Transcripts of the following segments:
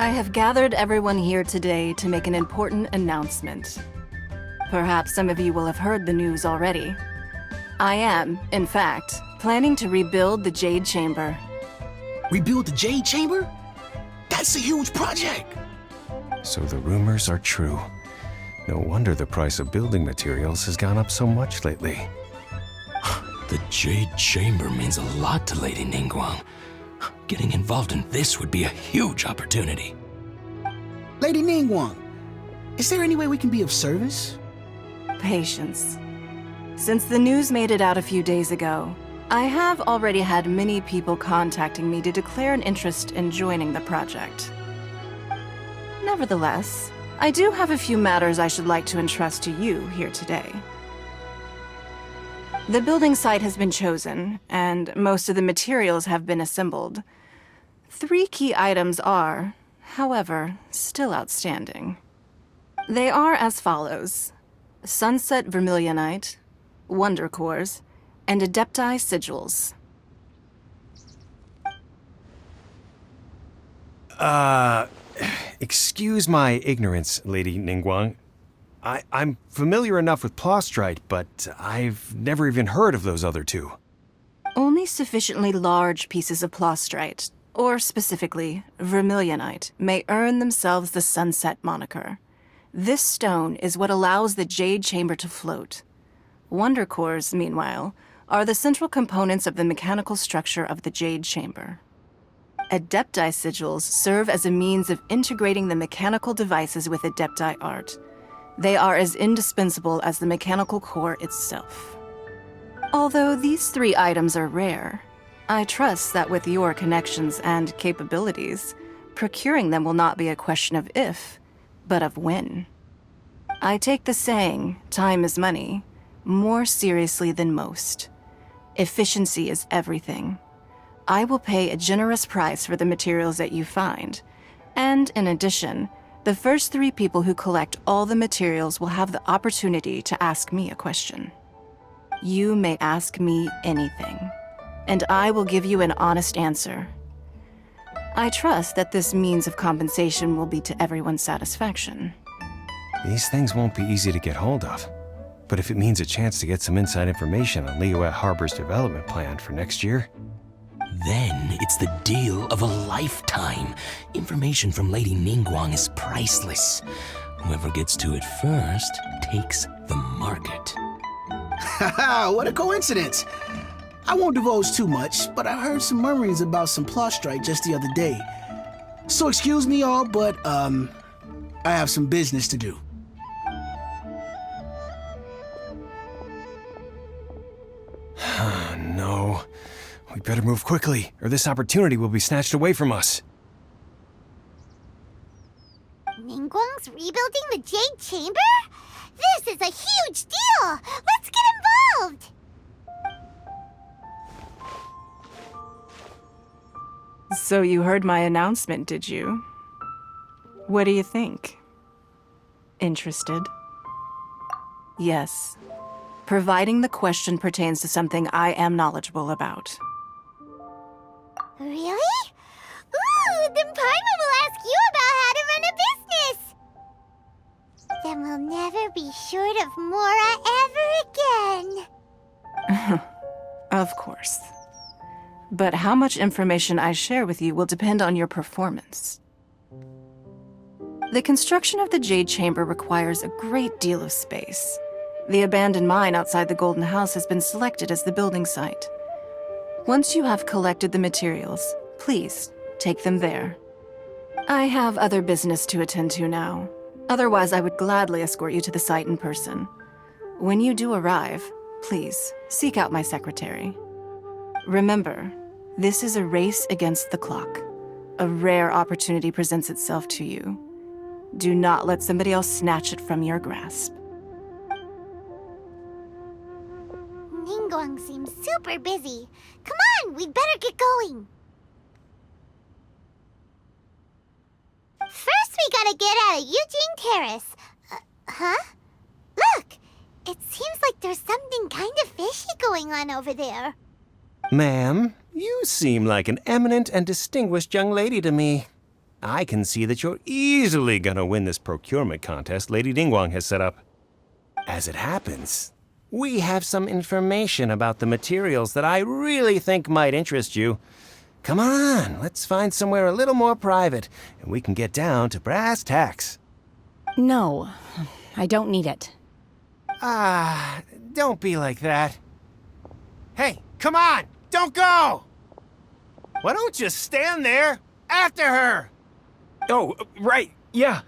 I have gathered everyone here today to make an important announcement. Perhaps some of you will have heard the news already. I am, in fact, planning to rebuild the Jade Chamber. Rebuild the Jade Chamber? That's a huge project! So the rumors are true. No wonder the price of building materials has gone up so much lately. The Jade Chamber means a lot to Lady Ningguang. Getting involved in this would be a huge opportunity. Lady Ningguang, is there any way we can be of service? Patience. Since the news made it out a few days ago, I have already had many people contacting me to declare an interest in joining the project. Nevertheless, I do have a few matters I should like to entrust to you here today. The building site has been chosen, and most of the materials have been assembled. 3 key items are, however, still outstanding. They are as follows: Sunset Vermilionite, Wonder Cores, and Adepti Sigils. Excuse my ignorance, Lady Ningguang. I'm familiar enough with Plostrite, but I've never even heard of those other 2. Only sufficiently large pieces of Plostrite, or specifically Vermilionite, may earn themselves the Sunset moniker. This stone is what allows the Jade Chamber to float. Wonder Cores, meanwhile, are the central components of the mechanical structure of the Jade Chamber. Adepti Sigils serve as a means of integrating the mechanical devices with Adepti art. They are as indispensable as the mechanical core itself. Although these 3 items are rare, I trust that with your connections and capabilities, procuring them will not be a question of if, but of when. I take the saying, time is money, more seriously than most. Efficiency is everything. I will pay a generous price for the materials that you find, and in addition, the first 3 people who collect all the materials will have the opportunity to ask me a question. You may ask me anything, and I will give you an honest answer. I trust that this means of compensation will be to everyone's satisfaction. These things won't be easy to get hold of. But if it means a chance to get some inside information on Liyue Harbor's development plan for next year, Then it's the deal of a lifetime. Information from Lady Ningguang is priceless. Whoever gets to it first takes the market. Haha, what a coincidence! I won't divulge too much, but I heard some murmurings about some Plostrite just the other day. So excuse me all, but, I have some business to do. no. We better move quickly, or this opportunity will be snatched away from us. Ningguang's rebuilding the Jade Chamber? This is a huge deal! Let's get involved! So you heard my announcement, did you? What do you think? Interested? Yes. Providing the question pertains to something I am knowledgeable about. Really? Ooh, then Paimon will ask you about how to run a business! Then we'll never be short of Mora ever again. Of course. But how much information I share with you will depend on your performance. The construction of the Jade Chamber requires a great deal of space. The abandoned mine outside the Golden House has been selected as the building site. Once you have collected the materials, please take them there. I have other business to attend to now. Otherwise, I would gladly escort you to the site in person. When you do arrive, please seek out my secretary. Remember, this is a race against the clock. A rare opportunity presents itself to you. Do not let somebody else snatch it from your grasp. Ningguang seems super busy. Come on, we'd better get going. First, we gotta get out of Eugene Terrace. Huh? Look! It seems like there's something kind of fishy going on over there. Ma'am, you seem like an eminent and distinguished young lady to me. I can see that you're easily gonna win this procurement contest Lady Ningguang has set up. As it happens, we have some information about the materials that I really think might interest you. Come on, let's find somewhere a little more private, and we can get down to brass tacks. No, I don't need it. Don't be like that. Hey, come on! Don't go! Why don't you stand there after her? Oh, right, yeah.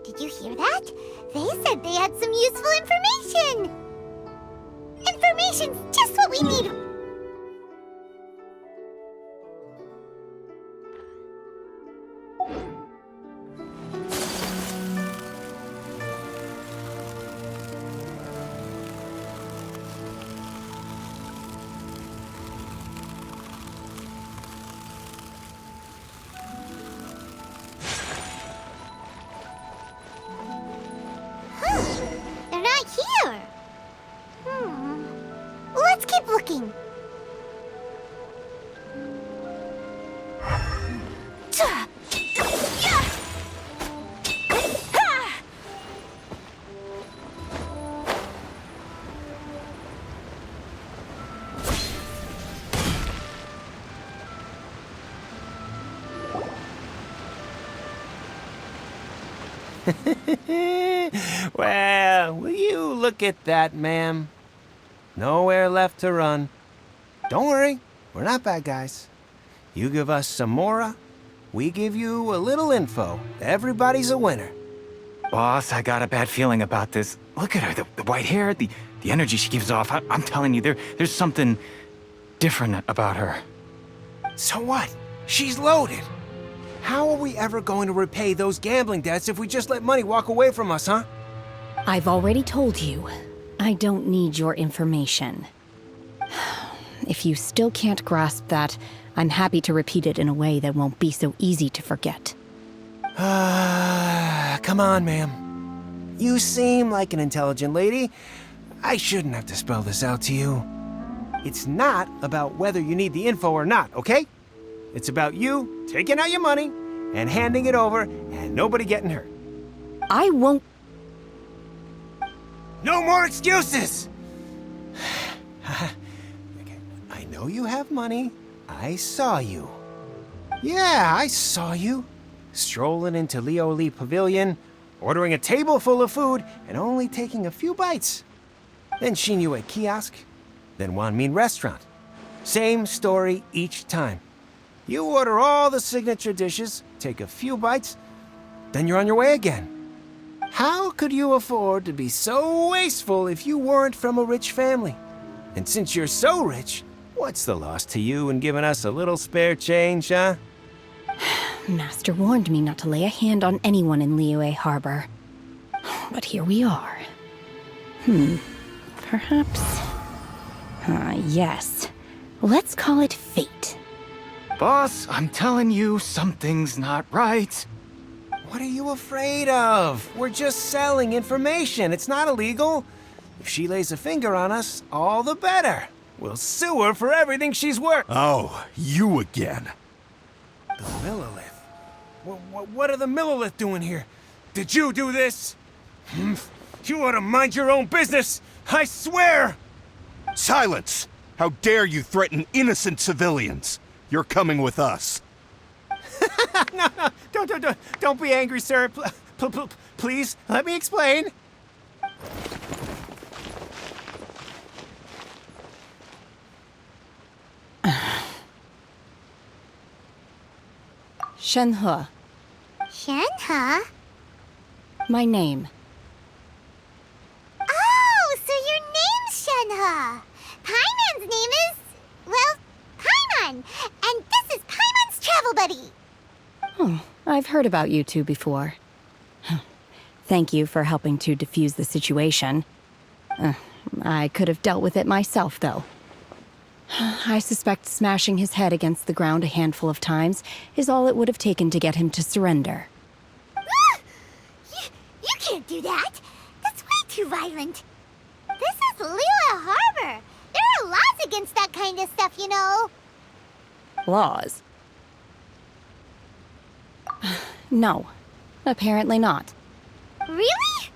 Did you hear that? They said they had some useful information. Information's just what we need. They're not here. Let's keep looking. Well, will you look at that, ma'am? Nowhere left to run. Don't worry, we're not bad guys. You give us some mora, we give you a little info. Everybody's a winner. Boss, I got a bad feeling about this. Look at her, the white hair, the energy she gives off. I'm telling you, there's something different about her. So what? She's loaded. How are we ever going to repay those gambling debts if we just let money walk away from us, huh? I've already told you, I don't need your information. If you still can't grasp that, I'm happy to repeat it in a way that won't be so easy to forget. Come on, ma'am. You seem like an intelligent lady. I shouldn't have to spell this out to you. It's not about whether you need the info or not, okay? It's about you taking out your money and handing it over and nobody getting hurt. I won't. No more excuses! Okay, I know you have money. I saw you. Yeah, I saw you. Strolling into Leo Lee Pavilion, ordering a table full of food, and only taking a few bites. Then Shinyue Kiosk, then Wanmin Restaurant. Same story each time. You order all the signature dishes, take a few bites, then you're on your way again. How could you afford to be so wasteful if you weren't from a rich family? And since you're so rich, what's the loss to you in giving us a little spare change, huh? Master warned me not to lay a hand on anyone in Liyue Harbor. But here we are. Perhaps... yes. Let's call it fate. Boss, I'm telling you, something's not right. What are you afraid of? We're just selling information. It's not illegal. If she lays a finger on us, all the better. We'll sue her for everything she's worth. Oh, you again. The Millilith. What are the Millilith doing here? Did you do this? You ought to mind your own business. I swear! Silence! How dare you threaten innocent civilians? You're coming with us. No, don't be angry, sir. Please, let me explain. Shenhe, Shenhe? my name. Oh, so your name's Shenhe. Paimon's name is, well, Paimon. And this is Paimon's travel buddy. Oh, I've heard about you two before. Thank you for helping to defuse the situation. I could have dealt with it myself, though. I suspect smashing his head against the ground a handful of times is all it would have taken to get him to surrender. You can't do that. That's way too violent. This is Liyue Harbor. There are laws against that kind of stuff, you know. Laws? No, apparently not. Really?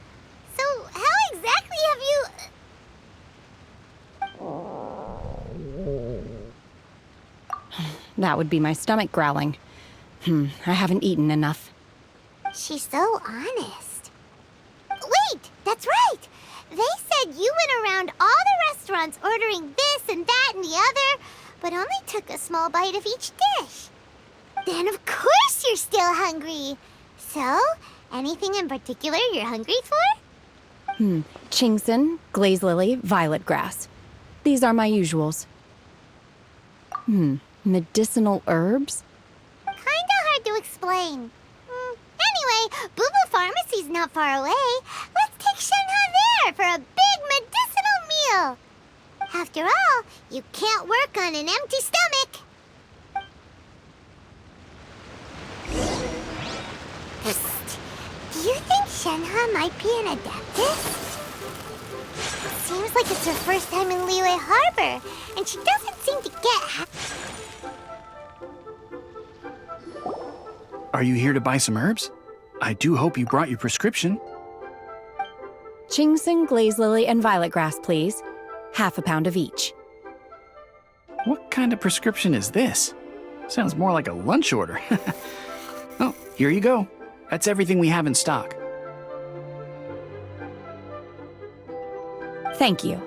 So how exactly have you... That would be my stomach growling. I haven't eaten enough. She's so honest. Wait, that's right. They said you went around all the restaurants ordering this and that and the other, but only took a small bite of each dish. Then of course you're still hungry. So, anything in particular you're hungry for? Chingson, glaze lily, violet grass. These are my usuals. Medicinal herbs? Kinda hard to explain. Anyway, Boo Boo Pharmacy's not far away. Let's take Shenhe there for a big medicinal meal. After all, you can't work on an empty stomach. Psst. Do you think Shenhe might be an adeptus? Seems like it's her first time in Liyue Harbor, and she doesn't seem to get... Are you here to buy some herbs? I do hope you brought your prescription. Chingson, glaze lily, and violet grass, please. Half a pound of each. What kind of prescription is this? Sounds more like a lunch order. Oh, here you go. That's everything we have in stock. Thank you.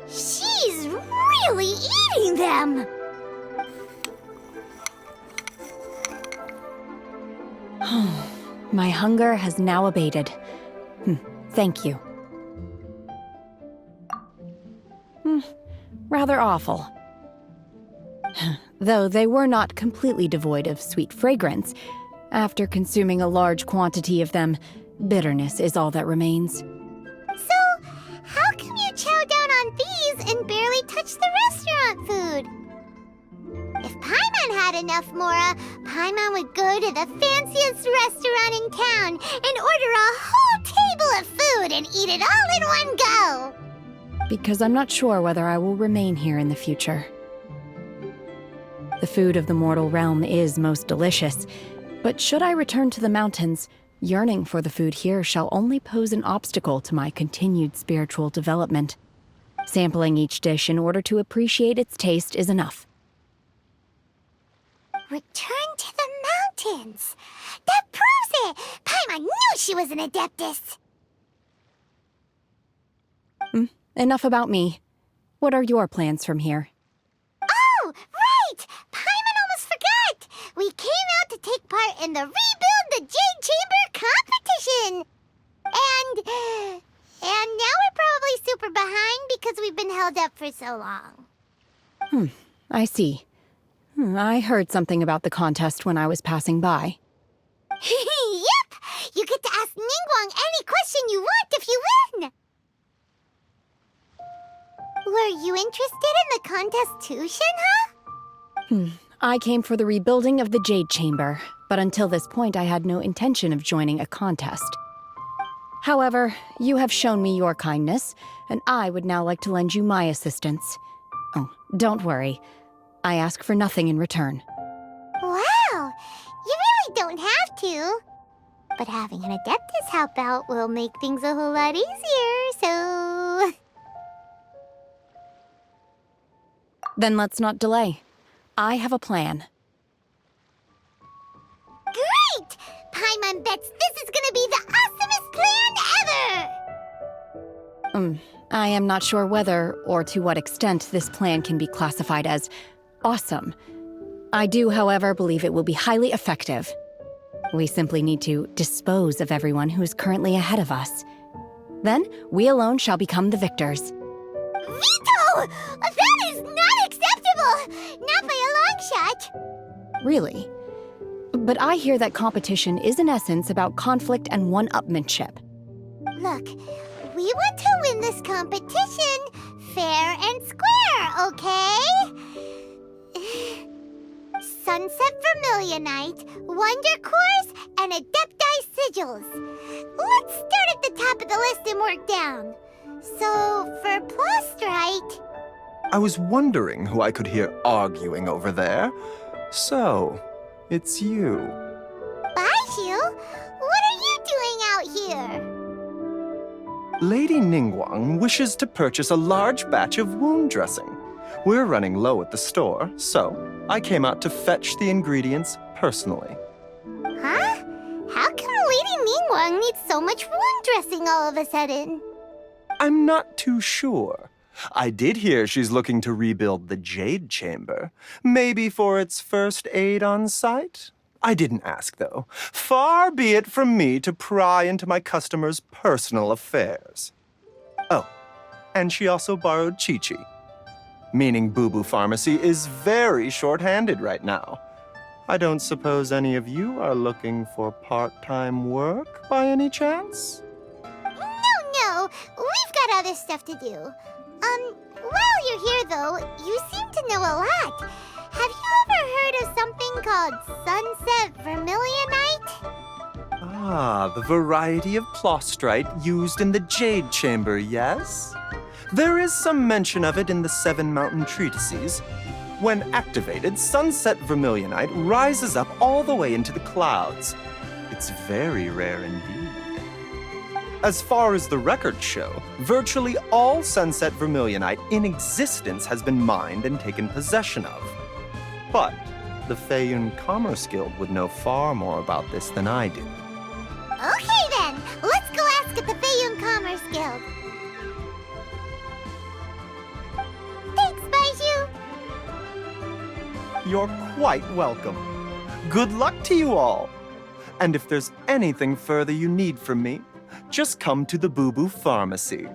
She's really eating them! My hunger has now abated. Thank you. Rather awful. Though they were not completely devoid of sweet fragrance, after consuming a large quantity of them, bitterness is all that remains. So, how come you chow down on these and barely touch the restaurant food? If Paimon had enough, Mora, Paimon would go to the fanciest restaurant in town and order a whole table of food and eat it all in one go. Because I'm not sure whether I will remain here in the future. The food of the mortal realm is most delicious, but should I return to the mountains, yearning for the food here shall only pose an obstacle to my continued spiritual development. Sampling each dish in order to appreciate its taste is enough. Return to the mountains. That proves it. Paimon knew she was an adeptus. Enough about me. What are your plans from here? Oh, right! Paimon almost forgot! We came out to take part in the Rebuild the Jade Chamber competition! And now we're probably super behind because we've been held up for so long. I see. I heard something about the contest when I was passing by. Yep! You get to ask Ningguang any question you want if you win! Were you interested in the contest too, Shenhe? I came for the rebuilding of the Jade Chamber, but until this point I had no intention of joining a contest. However, you have shown me your kindness, and I would now like to lend you my assistance. Oh, don't worry. I ask for nothing in return. Wow! You really don't have to. But having an adeptus help out will make things a whole lot easier, so... Then let's not delay. I have a plan. Great! Paimon bets this is gonna be the awesomest plan ever! I am not sure whether or to what extent this plan can be classified as awesome. I do, however, believe it will be highly effective. We simply need to dispose of everyone who is currently ahead of us. Then, we alone shall become the victors. Veto! That is not acceptable! Not by a long shot! Really? But I hear that competition is in essence about conflict and one-upmanship. Look, we want to win this competition, fair and square, okay? Sunset Vermilionite, Wonder Cores, and Adepti Sigils. Let's start at the top of the list and work down. So, for Plostrite... I was wondering who I could hear arguing over there. So, it's you. Baiju? What are you doing out here? Lady Ningguang wishes to purchase a large batch of wound dressing. We're running low at the store, so I came out to fetch the ingredients personally. Huh? How come Lady Ningguang needs so much wound dressing all of a sudden? I'm not too sure. I did hear she's looking to rebuild the Jade Chamber. Maybe for its first aid on site? I didn't ask, though. Far be it from me to pry into my customers' personal affairs. Oh, and she also borrowed Chi-Chi. Meaning Boo Boo Pharmacy is very short-handed right now. I don't suppose any of you are looking for part-time work by any chance? No, we've got other stuff to do. While you're here, though, you seem to know a lot. Have you ever heard of something called Sunset Vermilionite? Ah, the variety of Plostrite used in the Jade Chamber, yes? There is some mention of it in the Seven Mountain Treatises. When activated, Sunset Vermilionite rises up all the way into the clouds. It's very rare indeed. As far as the records show, virtually all Sunset Vermilionite in existence has been mined and taken possession of. But the Feiyun Commerce Guild would know far more about this than I do. Okay then, let's go ask at the Feiyun Commerce Guild. Thanks, Baiju. You're quite welcome. Good luck to you all. And if there's anything further you need from me, just come to the Boo Boo Pharmacy.